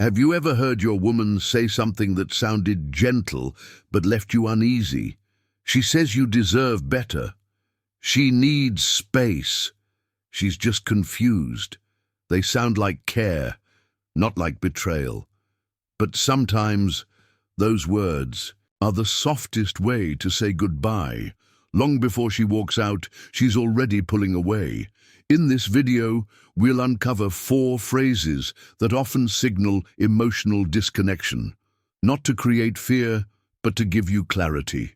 Have you ever heard your woman say something that sounded gentle but left you uneasy? She says you deserve better. She needs space. She's just confused. They sound like care, not like betrayal. But sometimes those words are the softest way to say goodbye. Long before she walks out, she's already pulling away. In this video, we'll uncover 4 phrases that often signal emotional disconnection, not to create fear, but to give you clarity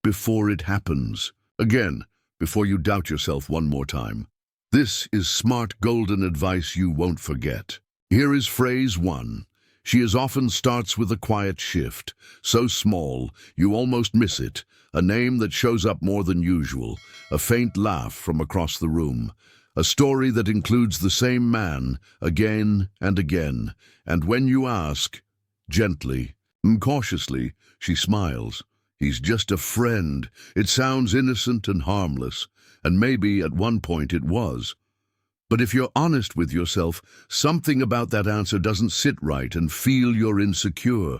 before it happens. Again, before you doubt yourself one more time. This is smart golden advice you won't forget. Here is phrase 1. She often starts with a quiet shift, so small you almost miss it, a name that shows up more than usual, a faint laugh from across the room, a story that includes the same man again and again, and when you ask, gently, cautiously, she smiles. He's just a friend. It sounds innocent and harmless, and maybe at one point it was. But if you're honest with yourself, something about that answer doesn't sit right and feel you're insecure.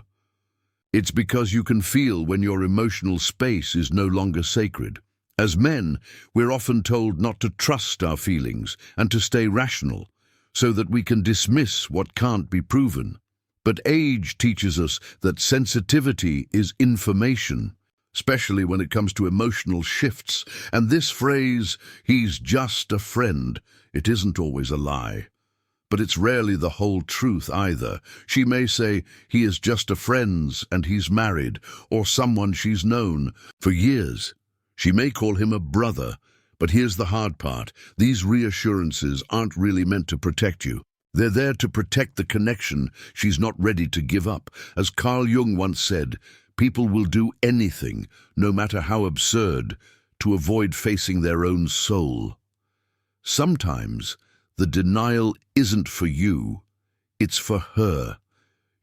It's because you can feel when your emotional space is no longer sacred. As men, we're often told not to trust our feelings and to stay rational, so that we can dismiss what can't be proven. But age teaches us that sensitivity is information, especially when it comes to emotional shifts. And this phrase, he's just a friend, it isn't always a lie. But it's rarely the whole truth either. She may say, he is just a friend and he's married, or someone she's known for years. She may call him a brother, but here's the hard part. These reassurances aren't really meant to protect you. They're there to protect the connection she's not ready to give up. As Carl Jung once said, people will do anything, no matter how absurd, to avoid facing their own soul. Sometimes the denial isn't for you, it's for her.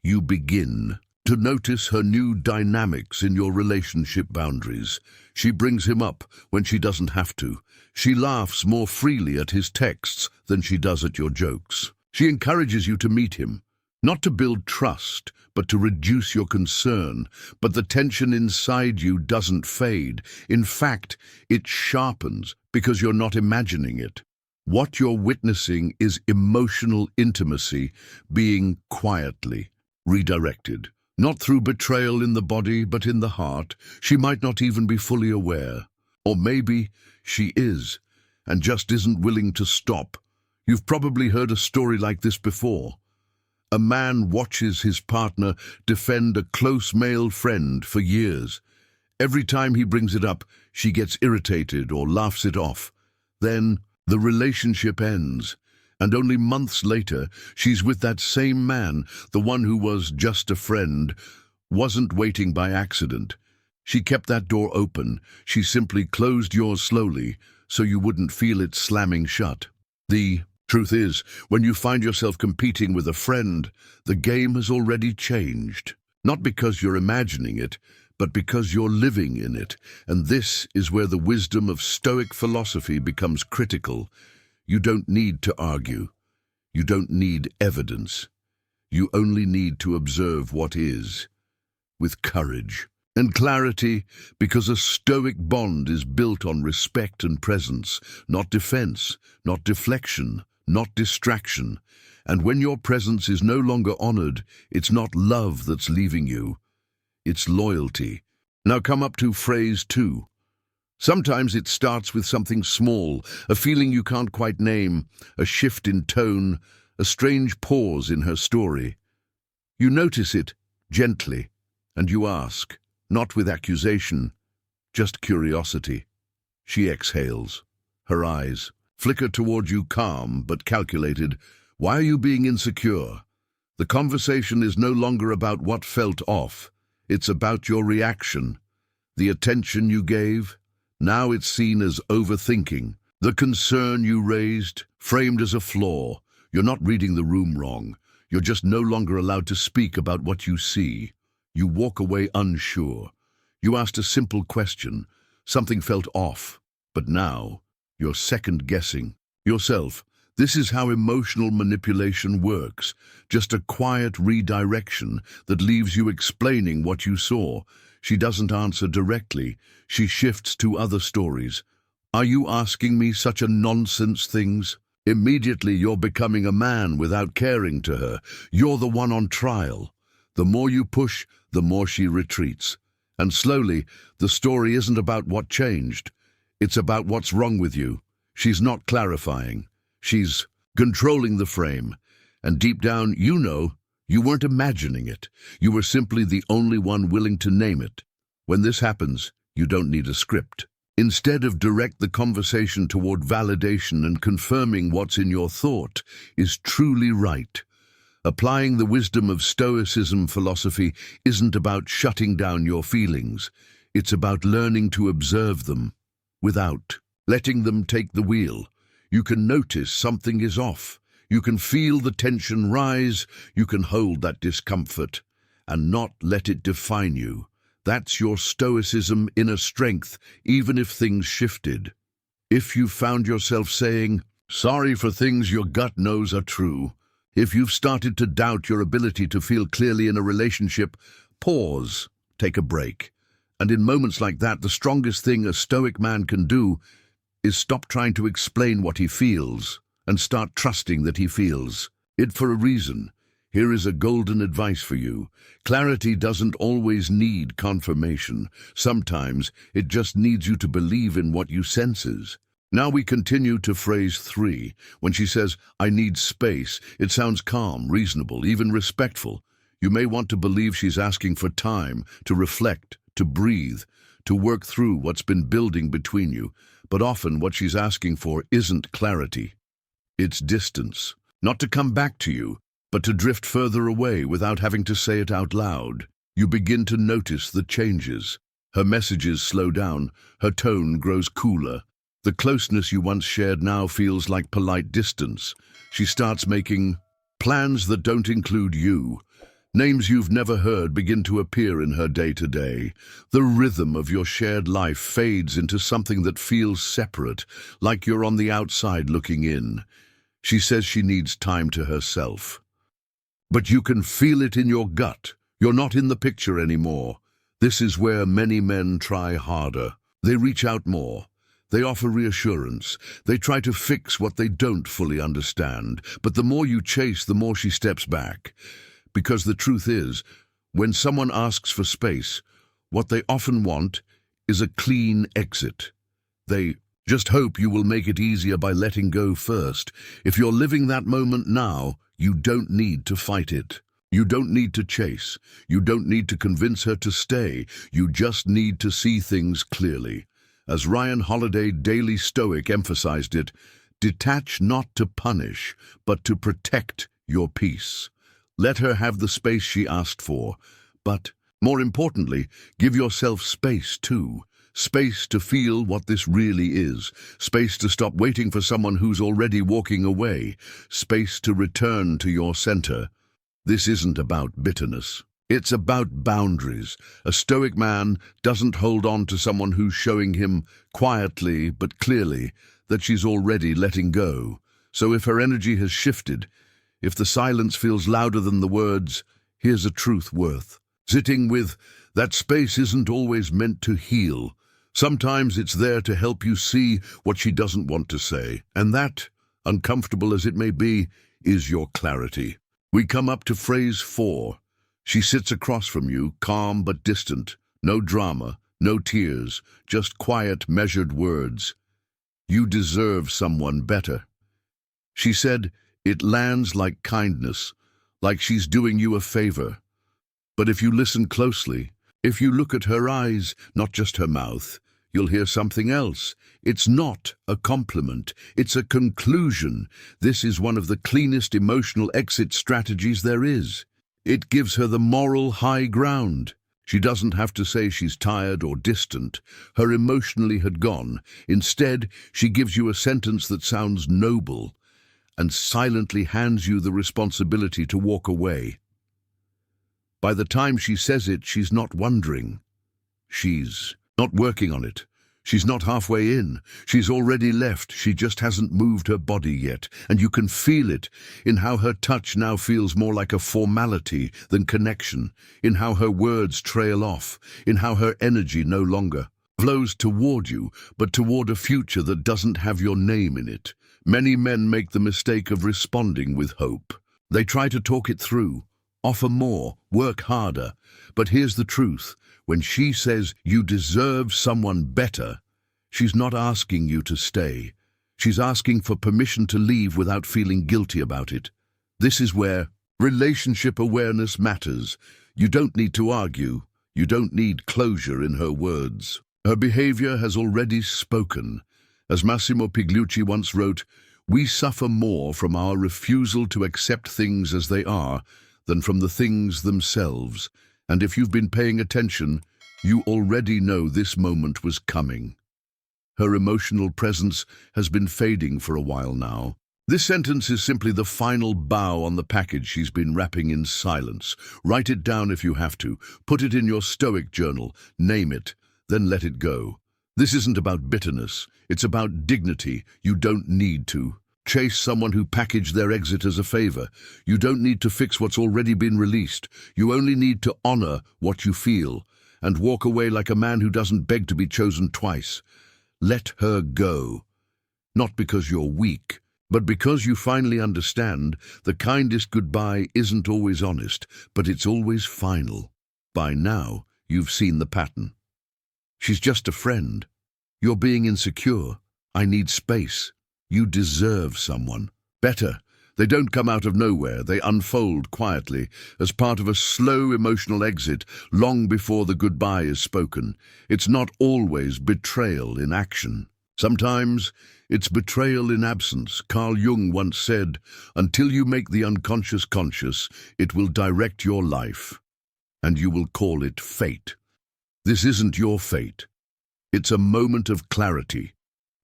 You begin to notice her new dynamics in your relationship boundaries. She brings him up when she doesn't have to. She laughs more freely at his texts than she does at your jokes. She encourages you to meet him, not to build trust, but to reduce your concern. But the tension inside you doesn't fade. In fact, it sharpens because you're not imagining it. What you're witnessing is emotional intimacy being quietly redirected. Not through betrayal in the body, but in the heart. She might not even be fully aware. Or maybe she is, and just isn't willing to stop. You've probably heard a story like this before. A man watches his partner defend a close male friend for years. Every time he brings it up, she gets irritated or laughs it off. Then the relationship ends, and only months later, she's with that same man, the one who was just a friend, wasn't waiting by accident. She kept that door open. She simply closed yours slowly, so you wouldn't feel it slamming shut. The truth is, when you find yourself competing with a friend, the game has already changed. Not because you're imagining it, but because you're living in it. And this is where the wisdom of Stoic philosophy becomes critical. You don't need to argue. You don't need evidence. You only need to observe what is, with courage and clarity, because a Stoic bond is built on respect and presence, not defense, not deflection, not distraction. And when your presence is no longer honored, it's not love that's leaving you, it's loyalty. Now come up to phrase 2. Sometimes it starts with something small, a feeling you can't quite name, a shift in tone, a strange pause in her story. You notice it gently, and you ask, not with accusation, just curiosity. She exhales. Her eyes flicker toward you, calm but calculated. Why are you being insecure? The conversation is no longer about what felt off. It's about your reaction. The attention you gave, now it's seen as overthinking. The concern you raised, framed as a flaw. You're not reading the room wrong. You're just no longer allowed to speak about what you see. You walk away unsure. You asked a simple question. Something felt off. But now, you're second-guessing yourself. This is how emotional manipulation works, just a quiet redirection that leaves you explaining what you saw. She doesn't answer directly, she shifts to other stories. Are you asking me such a nonsense things? Immediately you're becoming a man without caring to her. You're the one on trial. The more you push, the more she retreats. And slowly, the story isn't about what changed. It's about what's wrong with you. She's not clarifying. She's controlling the frame. And deep down, you know, you weren't imagining it. You were simply the only one willing to name it. When this happens, you don't need a script. Instead of direct the conversation toward validation and confirming what's in your thought is truly right. Applying the wisdom of Stoicism philosophy isn't about shutting down your feelings. It's about learning to observe them without letting them take the wheel. You can notice something is off. You can feel the tension rise. You can hold that discomfort and not let it define you. That's your Stoicism inner strength, even if things shifted. If you found yourself saying, sorry for things your gut knows are true, if you've started to doubt your ability to feel clearly in a relationship, pause, take a break. And in moments like that, the strongest thing a Stoic man can do is stop trying to explain what he feels and start trusting that he feels it for a reason. Here is a golden advice for you. Clarity doesn't always need confirmation. Sometimes it just needs you to believe in what you senses. Now we continue to phrase 3. When she says, I need space, it sounds calm, reasonable, even respectful. You may want to believe she's asking for time, to reflect, to breathe, to work through what's been building between you. But often what she's asking for isn't clarity. It's distance. Not to come back to you, but to drift further away without having to say it out loud. You begin to notice the changes. Her messages slow down, her tone grows cooler. The closeness you once shared now feels like polite distance. She starts making plans that don't include you. Names you've never heard begin to appear in her day-to-day. The rhythm of your shared life fades into something that feels separate, like you're on the outside looking in. She says she needs time to herself. But you can feel it in your gut. You're not in the picture anymore. This is where many men try harder. They reach out more. They offer reassurance. They try to fix what they don't fully understand. But the more you chase, the more she steps back. Because the truth is, when someone asks for space, what they often want is a clean exit. They just hope you will make it easier by letting go first. If you're living that moment now, you don't need to fight it. You don't need to chase. You don't need to convince her to stay. You just need to see things clearly. As Ryan Holiday, Daily Stoic, emphasized it, detach not to punish, but to protect your peace. Let her have the space she asked for, but, more importantly, give yourself space too. Space to feel what this really is. Space to stop waiting for someone who's already walking away. Space to return to your center. This isn't about bitterness. It's about boundaries. A Stoic man doesn't hold on to someone who's showing him quietly but clearly that she's already letting go. So if her energy has shifted, if the silence feels louder than the words, here's a truth worth sitting with. That space isn't always meant to heal. Sometimes it's there to help you see what she doesn't want to say. And that, uncomfortable as it may be, is your clarity. We come up to phrase 4. She sits across from you, calm but distant. No drama, no tears, just quiet, measured words. You deserve someone better. She said, it lands like kindness, like she's doing you a favor. But if you listen closely, if you look at her eyes, not just her mouth, you'll hear something else. It's not a compliment, it's a conclusion. This is one of the cleanest emotional exit strategies there is. It gives her the moral high ground. She doesn't have to say she's tired or distant. Her emotionally had gone. Instead, she gives you a sentence that sounds noble and silently hands you the responsibility to walk away. By the time she says it, she's not wondering. She's not working on it. She's not halfway in. She's already left. She just hasn't moved her body yet. And you can feel it in how her touch now feels more like a formality than connection, in how her words trail off, in how her energy no longer flows toward you, but toward a future that doesn't have your name in it. Many men make the mistake of responding with hope. They try to talk it through, offer more, work harder. But here's the truth. When she says you deserve someone better, she's not asking you to stay. She's asking for permission to leave without feeling guilty about it. This is where relationship awareness matters. You don't need to argue. You don't need closure in her words. Her behavior has already spoken. As Massimo Pigliucci once wrote, "We suffer more from our refusal to accept things as they are than from the things themselves." And if you've been paying attention, you already know this moment was coming. Her emotional presence has been fading for a while now. This sentence is simply the final bow on the package she's been wrapping in silence. Write it down if you have to. Put it in your Stoic journal. Name it. Then let it go. This isn't about bitterness. It's about dignity. You don't need to chase someone who packaged their exit as a favor. You don't need to fix what's already been released. You only need to honor what you feel and walk away like a man who doesn't beg to be chosen twice. Let her go. Not because you're weak, but because you finally understand the kindest goodbye isn't always honest, but it's always final. By now, you've seen the pattern. She's just a friend. You're being insecure. I need space. You deserve someone better. They don't come out of nowhere. They unfold quietly as part of a slow emotional exit long before the goodbye is spoken. It's not always betrayal in action. Sometimes it's betrayal in absence. Carl Jung once said, "Until you make the unconscious conscious, it will direct your life, and you will call it fate." This isn't your fate. It's a moment of clarity.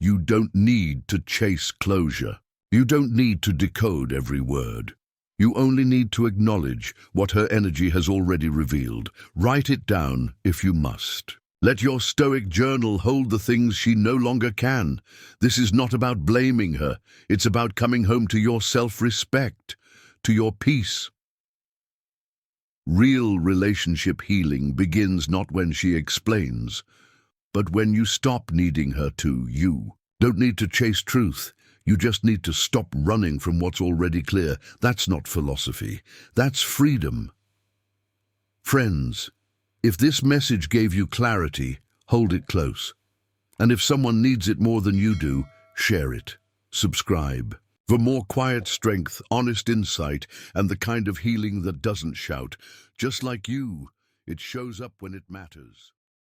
You don't need to chase closure. You don't need to decode every word. You only need to acknowledge what her energy has already revealed. Write it down if you must. Let your Stoic journal hold the things she no longer can. This is not about blaming her. It's about coming home to your self-respect, to your peace. Real relationship healing begins not when she explains, but when you stop needing her to. You don't need to chase truth. You just need to stop running from what's already clear. That's not philosophy. That's freedom. Friends, if this message gave you clarity, hold it close. And if someone needs it more than you do, share it. Subscribe. For more quiet strength, honest insight, and the kind of healing that doesn't shout, just like you, it shows up when it matters.